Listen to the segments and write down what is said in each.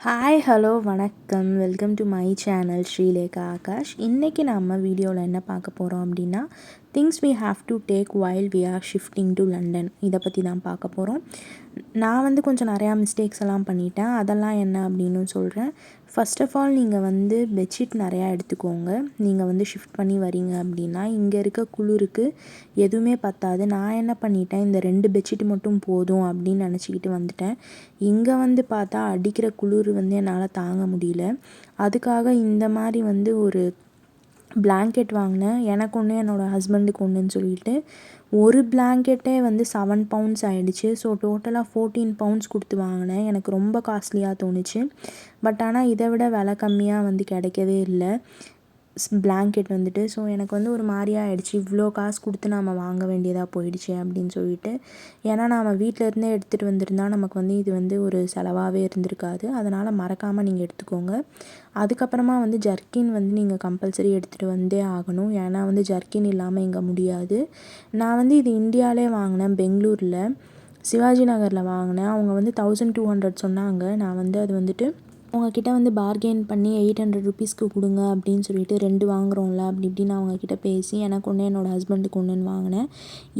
Hi hello வணக்கம் welcome to my channel Srilekha Akash. இன்றைக்கி நம்ம வீடியோவில் என்ன பார்க்க போகிறோம் அப்படின்னா things we have to take while we are shifting to London இதை பற்றி தான் பார்க்க போகிறோம். நான் கொஞ்சம் நிறையா மிஸ்டேக்ஸ் எல்லாம் பண்ணிட்டேன். அதெல்லாம் என்ன அப்படின்னு சொல்கிறேன். ஃபர்ஸ்ட் ஆஃப் ஆல் நீங்கள் பெட்ஷீட் நிறையா எடுத்துக்கோங்க. நீங்கள் ஷிஃப்ட் பண்ணி வரீங்க அப்படின்னா இங்கே இருக்க குளிருக்கு எதுவுமே பத்தாது. நான் என்ன பண்ணிட்டேன், இந்த 2 பெட்ஷீட் மட்டும் போதும் அப்படின்னு நினச்சிக்கிட்டு வந்துட்டேன். இங்கே பார்த்தா அடிக்கிற குளிர் என்னால் தாங்க முடியல. அதுக்காக இந்த மாதிரி ஒரு பிளாங்கெட் வாங்கினேன். எனக்கு ஒன்று என்னோடய ஹஸ்பண்டுக்கு ஒன்றுன்னு சொல்லிட்டு ஒரு பிளாங்கெட்டே 7 பவுண்ட்ஸ் ஆகிடுச்சு. ஸோ டோட்டலாக 14 பவுண்ட்ஸ் கொடுத்து வாங்கினேன். எனக்கு ரொம்ப காஸ்ட்லியாக தோணுச்சு. பட் ஆனால் இதை விட விலை கம்மியாக கிடைக்கவே இல்லை பிளாங்கெட் ஸோ எனக்கு ஒரு மாதிரியா ஆகிடுச்சு. இவ்வளோ காசு கொடுத்து நாம் வாங்க வேண்டியதாக போயிடுச்சு அப்படின்னு சொல்லிட்டு. ஏன்னா நாம் வீட்டிலேருந்தே எடுத்துகிட்டு வந்திருந்தால் நமக்கு இது ஒரு செலவாகவே இருந்திருக்காது. அதனால் மறக்காமல் நீங்கள் எடுத்துக்கோங்க. அதுக்கப்புறமா ஜர்க்கின் நீங்கள் கம்பல்சரி எடுத்துகிட்டு வந்தே ஆகணும். ஏன்னா ஜர்க்கின் இல்லாமல் இங்கே முடியாது. நான் இது இந்தியாவிலே வாங்கினேன். பெங்களூரில் சிவாஜி நகரில் வாங்கினேன். அவங்க 1200 சொன்னாங்க. நான் அது அவங்கக்கிட்ட பார்கெயின் பண்ணி 800 ருபீஸ்க்கு கொடுங்க அப்படின்னு சொல்லிட்டு 2 வாங்குகிறோம்ல அப்படி இப்படின்னு அவங்கக்கிட்ட பேசி எனக்கு ஒன்று என்னோடய ஹஸ்பண்டுக்கு ஒன்றுன்னு வாங்கினேன்.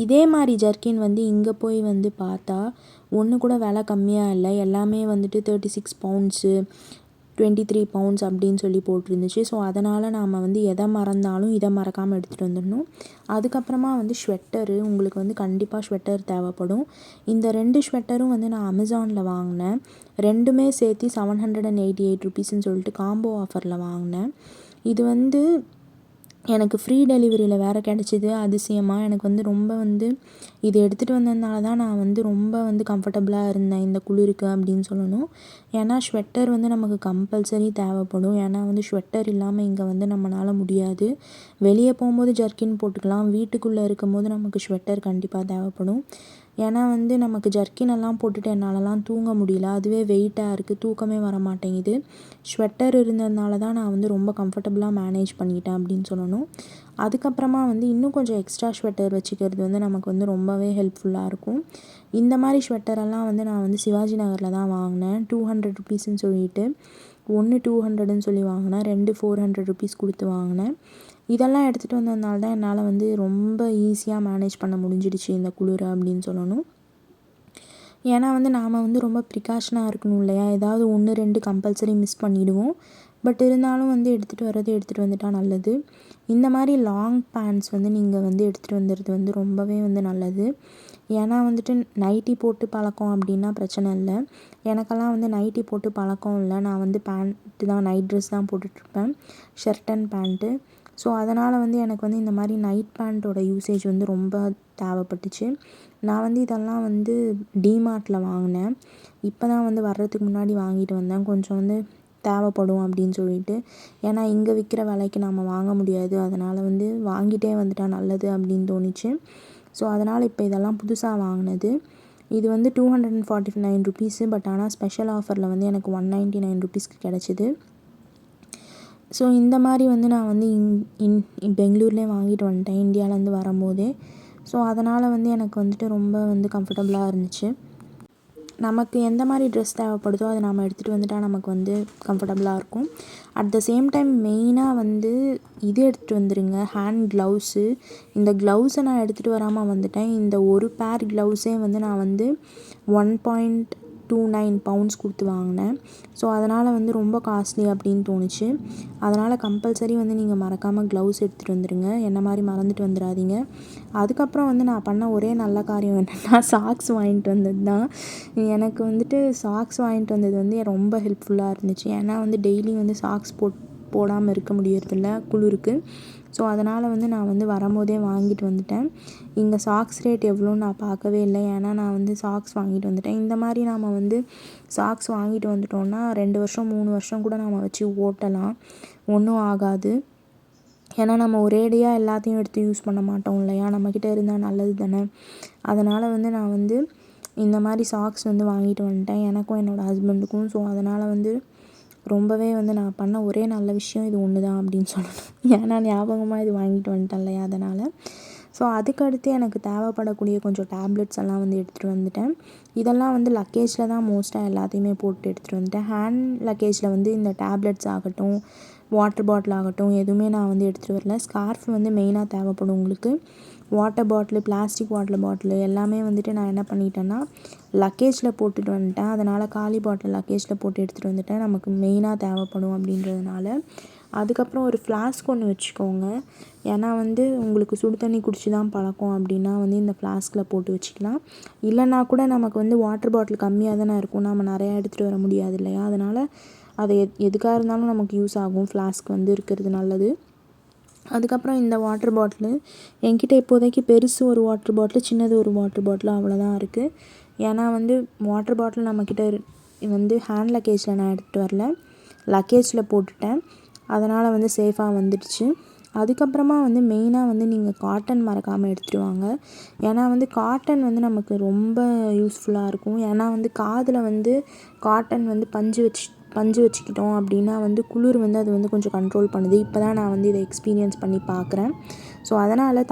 இதே மாதிரி ஜர்க்கின் இங்கே போய் பார்த்தா ஒன்று கூட விலை கம்மியாக இல்லை. எல்லாமே 36 பவுண்ட்ஸு 23 பவுண்ட்ஸ் அப்படின்னு சொல்லி போட்டிருந்துச்சு. ஸோ அதனால் நாம் எதை மறந்தாலும் இதை மறக்காமல் எடுத்துகிட்டு வந்துடணும். அதுக்கப்புறமா ஸ்வெட்டரு உங்களுக்கு கண்டிப்பாக ஸ்வெட்டர் தேவைப்படும். இந்த 2 ஸ்வெட்டரும் நான் அமேசானில் வாங்கினேன். ரெண்டுமே சேர்த்து 788 ருபீஸ்ன்னு சொல்லிட்டு காம்போ ஆஃபரில் வாங்கினேன். இது எனக்கு ஃப்ரீ டெலிவரியில் வேறு கிடச்சிது. அதிசயமாக எனக்கு ரொம்ப இது எடுத்துகிட்டு வந்ததுனால தான் நான் ரொம்ப கம்ஃபர்டபுளாக இருந்தேன் இந்த குளிருக்கு அப்படின்னு சொல்லணும். ஏன்னா ஸ்வெட்டர் நமக்கு கம்பல்சரி தேவைப்படும். ஏன்னா ஸ்வெட்டர் இல்லாமல் இங்கே நம்மளால் முடியாது. வெளியே போகும்போது ஜர்க்கின் போட்டுக்கலாம். வீட்டுக்குள்ளே இருக்கும்போது நமக்கு ஸ்வெட்டர் கண்டிப்பாக தேவைப்படும். ஏன்னா நமக்கு ஜர்க்கினெல்லாம் போட்டுட்டு என்னாலலாம் தூங்க முடியல. அதுவே வெயிட்டாக இருக்குது, தூக்கமே வர மாட்டேங்குது. ஸ்வெட்டர் இருந்ததுனால தான் நான் ரொம்ப கம்ஃபர்டபுளாக மேனேஜ் பண்ணிட்டேன் அப்படின்னு சொல்லணும். அதுக்கப்புறமா இன்னும் கொஞ்சம் எக்ஸ்ட்ரா ஸ்வெட்டர் வச்சுக்கிறது நமக்கு ரொம்பவே ஹெல்ப்ஃபுல்லாக இருக்கும். இந்த மாதிரி ஸ்வெட்டரெல்லாம் நான் சிவாஜி நகரில் தான் வாங்கினேன். 200 ருபீஸ்ன்னு சொல்லிட்டு ஒன்று 200ன்னு சொல்லி வாங்கினேன். 2 400 ருபீஸ் கொடுத்து வாங்கினேன். இதெல்லாம் எடுத்துகிட்டு வந்ததுனால தான் என்னால் ரொம்ப ஈஸியாக மேனேஜ் பண்ண முடிஞ்சிடுச்சு இந்த குளிரை அப்படின்னு சொல்லணும். ஏன்னா நாம் ரொம்ப ப்ரிகாஷனாக இருக்கணும் இல்லையா. ஏதாவது 1 2 கம்பல்சரி மிஸ் பண்ணிவிடுவோம். பட் இருந்தாலும் எடுத்துகிட்டு வந்துட்டால் நல்லது. இந்த மாதிரி லாங் பேண்ட்ஸ் நீங்கள் எடுத்துகிட்டு வந்துடுறது ரொம்பவே நல்லது. ஏன்னா நைட்டி போட்டு பழக்கம் அப்படின்னா பிரச்சனை இல்லை. எனக்கெல்லாம் நைட்டி போட்டு பழக்கம் இல்லை. நான் பேண்ட்டு தான், நைட் ட்ரெஸ் தான் போட்டுட்ருப்பேன், ஷர்ட் அண்ட் பேண்ட்டு. ஸோ அதனால் எனக்கு இந்த மாதிரி நைட் பேண்ட்டோட யூசேஜ் ரொம்ப தேவைப்பட்டுச்சு. நான் இதெல்லாம் டிமார்ட்டில் வாங்கினேன். இப்போ தான் வர்றதுக்கு முன்னாடி வாங்கிட்டு வந்தேன். கொஞ்சம் தேவைப்படும் அப்படின்னு சொல்லிட்டு. ஏன்னா இங்கே விற்கிற விலைக்கு நம்ம வாங்க முடியாது. அதனால் வாங்கிட்டே வந்துட்டால் நல்லது அப்படின்னு தோணுச்சு. ஸோ அதனால் இப்போ இதெல்லாம் புதுசாக வாங்கினது. இது 249 ருபீஸு. பட் ஆனால் ஸ்பெஷல் ஆஃபரில் எனக்கு 199 ருபீஸ்க்கு கிடச்சிது. ஸோ இந்த மாதிரி நான் பெங்களூர்லேயே வாங்கிட்டு வந்துட்டேன் இந்தியாவிலேருந்து வரும்போதே. ஸோ அதனால் எனக்கு ரொம்ப கம்ஃபர்டபுளாக இருந்துச்சு. நமக்கு எந்த மாதிரி ட்ரெஸ் தேவைப்படுதோ அதை நாம் எடுத்துகிட்டு வந்துட்டால் நமக்கு கம்ஃபர்டபுளாக இருக்கும். அட் த சேம் டைம் மெயினாக இது எடுத்துகிட்டு வந்துடுங்க, ஹேண்ட் க்ளவுஸு. இந்த க்ளவுஸை நான் எடுத்துகிட்டு வராமல் வந்துட்டேன். இந்த ஒரு பேர் க்ளவுஸே நான் 1.29 பவுண்ட்ஸ் கொடுத்து வாங்கினேன். ஸோ அதனால் ரொம்ப காஸ்ட்லி அப்படின்னு தோணுச்சு. அதனால் கம்பல்சரி நீங்கள் மறக்காமல் க்ளவுஸ் எடுத்துகிட்டு வந்துடுங்க. என்ன மாதிரி மறந்துட்டு வந்துடாதீங்க. அதுக்கப்புறம் நான் பண்ண ஒரே நல்ல காரியம் என்னென்னா சாக்ஸ் வாங்கிட்டு வந்தது தான். எனக்கு சாக்ஸ் வாங்கிட்டு வந்தது ரொம்ப ஹெல்ப்ஃபுல்லாக இருந்துச்சு. ஏன்னா டெய்லி சாக்ஸ் போடாமல் இருக்க முடியறதில்ல குளிருக்கு. ஸோ அதனால் நான் வரும்போதே வாங்கிட்டு வந்துட்டேன். இங்கே சாக்ஸ் ரேட் எவ்வளோன்னு நான் பார்க்கவே இல்லை. ஏன்னா நான் சாக்ஸ் வாங்கிட்டு வந்துட்டேன். இந்த மாதிரி நாம் சாக்ஸ் வாங்கிட்டு வந்துட்டோம்னா 2 வருஷம் 3 வருஷம் கூட நாம் வச்சு ஓட்டலாம், ஒன்றும் ஆகாது. ஏன்னா நம்ம ஒரேடியாக எல்லாத்தையும் எடுத்து யூஸ் பண்ண மாட்டோம் இல்லையா. நம்மக்கிட்ட இருந்தால் நல்லது தானே. அதனால் நான் இந்த மாதிரி சாக்ஸ் வாங்கிட்டு வந்துட்டேன் எனக்கும் என்னோடய ஹஸ்பண்டுக்கும். ஸோ அதனால் ரொம்பவே நான் பண்ண ஒரே நல்ல விஷயம் இது ஒன்று தான் அப்படின்னு சொல்லணும். ஏன்னா ஞாபகமாக இது வாங்கிட்டு வந்துட்டேன் இல்லையா. அதனால் ஸோ அதுக்கடுத்து எனக்கு தேவைப்படக்கூடிய கொஞ்சம் டேப்லெட்ஸ் எல்லாம் வந்து எடுத்துகிட்டு வந்துட்டேன். இதெல்லாம் வந்து லக்கேஜில் தான் மோஸ்ட்டாக எல்லாத்தையுமே போட்டு எடுத்துகிட்டு வந்துட்டேன். ஹேண்ட் லக்கேஜில் வந்து இந்த டேப்லெட்ஸ் ஆகட்டும், வாட்டர் பாட்டில் ஆகட்டும் எதுவுமே நான் வந்து எடுத்துகிட்டு வரல. ஸ்கார்ஃப் வந்து மெயினாக தேவைப்படும் உங்களுக்கு. Water bottle, plastic water bottle எல்லாமே வந்துட்டு நான் என்ன பண்ணிட்டேன்னா லக்கேஜில் போட்டுட்டு வந்துட்டேன். அதனால் காலி பாட்டில் லக்கேஜில் போட்டு எடுத்துகிட்டு வந்துட்டேன். நமக்கு மெயினாக தேவைப்படும் அப்படின்றதுனால. அதுக்கப்புறம் ஒரு ஃப்ளாஸ்க் ஒன்று வச்சுக்கோங்க. ஏன்னா வந்து உங்களுக்கு சுடு தண்ணி குடிச்சு தான் பழக்கம் அப்படின்னா வந்து இந்த ஃப்ளாஸ்கில் போட்டு வச்சுக்கலாம். இல்லைனா கூட நமக்கு வந்து வாட்டர் பாட்டில் கம்மியாக தானே இருக்கும், நம்ம நிறையா எடுத்துகிட்டு வர முடியாது இல்லையா? அதனால் அது எதுக்காக இருந்தாலும் நமக்கு யூஸ் ஆகும். ஃப்ளாஸ்க் வந்து இருக்கிறது நல்லது. அதுக்கப்புறம் இந்த வாட்டர் பாட்டிலு என்கிட்ட இப்போதைக்கு பெருசு ஒரு வாட்டர் பாட்டிலு, சின்னது ஒரு வாட்டர் பாட்டிலு அவ்வளோதான் இருக்குது. ஏன்னா வந்து வாட்டர் பாட்டில் நம்மக்கிட்ட வந்து ஹேண்ட் லக்கேஜில் நான் எடுத்துகிட்டு வரல, லக்கேஜில் போட்டுட்டேன். அதனால் வந்து சேஃபாக வந்துடுச்சு. அதுக்கப்புறமா வந்து மெயினாக வந்து நீங்கள் காட்டன் மறக்காமல் எடுத்துகிட்டு வாங்க. ஏன்னா வந்து காட்டன் வந்து நமக்கு ரொம்ப யூஸ்ஃபுல்லாக இருக்கும். ஏன்னா வந்து காதில் வந்து காட்டன் வந்து பஞ்சு வச்சுக்கிட்டோம் அப்படின்னா வந்து குளிர் வந்து அது வந்து கொஞ்சம் கண்ட்ரோல் பண்ணுது. இப்போ தான் நான் வந்து இதை எக்ஸ்பீரியன்ஸ் பண்ணி பார்க்குறேன். ஸோ அதனால்